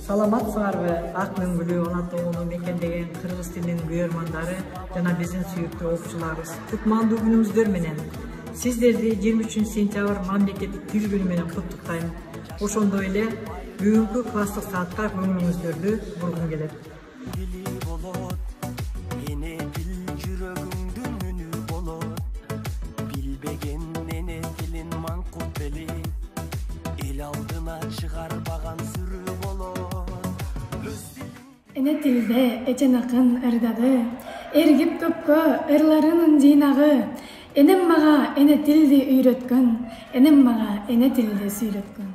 Саламатсыңарбы ак мөңгүлүү ана тоону мекендеген кыргыз тилинин күйөрмандары жана биздин сүйүктүү окуучуларыбыз. Кутмандуу күнүңүздөр менен сиздерди 23 сентябрь мамлекеттик тил күнү менен куттуктайм. Ошондой эле бүгүнкү класстык саатка көңүлүңүздөрдү бургум келет. Эне тилде эченакын ырдады, эргип көпкө ырларынын жыйнагы. Энем мага эне тилди үйрөткөн, энем мага эне тилди сүйлөткөн.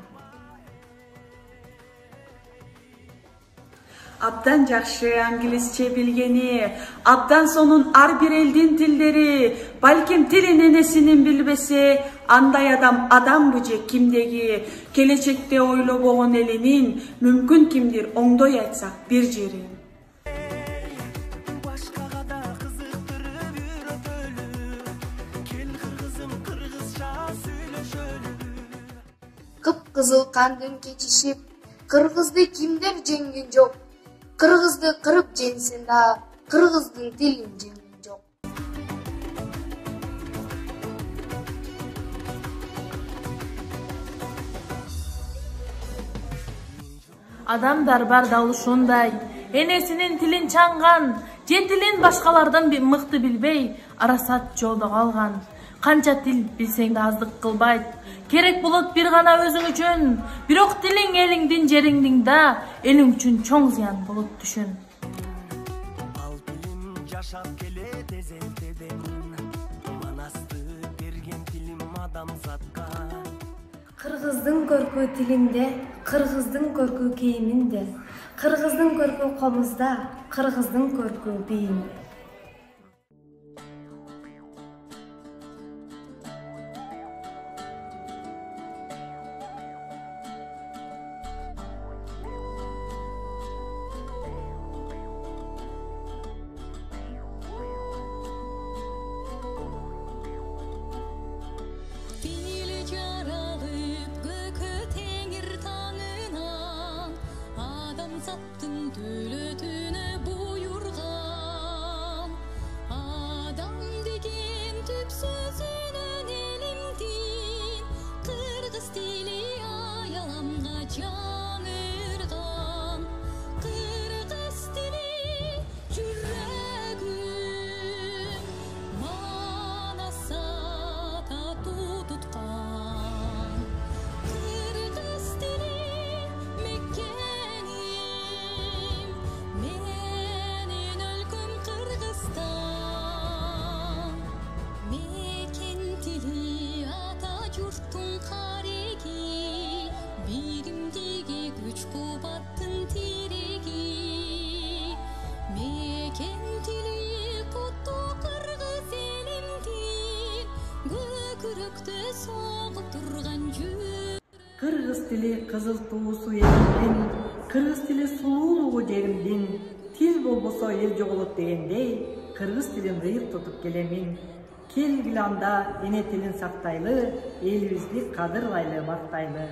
Абдан жакшы англисче билгени, абдан сонун ар бир элдин тилдери, балким тилин энесинин билбесе, андай адамбы же кимдеги, келечекте ойлобогон элинин, мүмкүн кимдир оңдой айтсак бир жерин. Кып-кызыл кандын кечишип, кыргызды кимдер жеңген жок. Кыргызды кырып жеңсин да, кыргыздын тилин жеңген жок. Адамдар бар да ошондой, энесинин тилин чаңган, же тилин башкалардан мыкты билбей, арасат жолдо калган. Канча тил билсең да аздык кылбайт. Керек болот бир гана өзүң үчүн, бирок тилиң элиңдин жериңдин да, элиң үчүн чоң зыян болот түшүн. Ал тилим жашап келет эзелтеден, манасты берген тилим адамзатка. Кыргыздын көркү тилинде, кыргыздын көркү кийиминде, кыргыздын көркү комузда, кыргыздын көркү бийимде. Sattın dölötüne buyurgan, adam degen tüp sözünün elimdin, kırgız tili ayalamga can ırgan, kırgız tili yüreğim, manasa tatu tutkan, kırgız tili mekkeni. Menin өлкөм Кыргызстан, мекен тили ата журттун кареги, биримдиги күч кубаттын тиреги. Мекен тили куттуу кыргыз элимдин, көкүрөктө согуп турган жүрөк. Кыргыз тили кызыл туусу элимдин, кыргыз тили сулуулугу жеримдин, тил болбосо эл жоголот дегендей, кыргыз тилин ыйык тутуп келемин. Келгиле анда эне тилин сактайлы, элибизди кадырлайлы, мактайлы.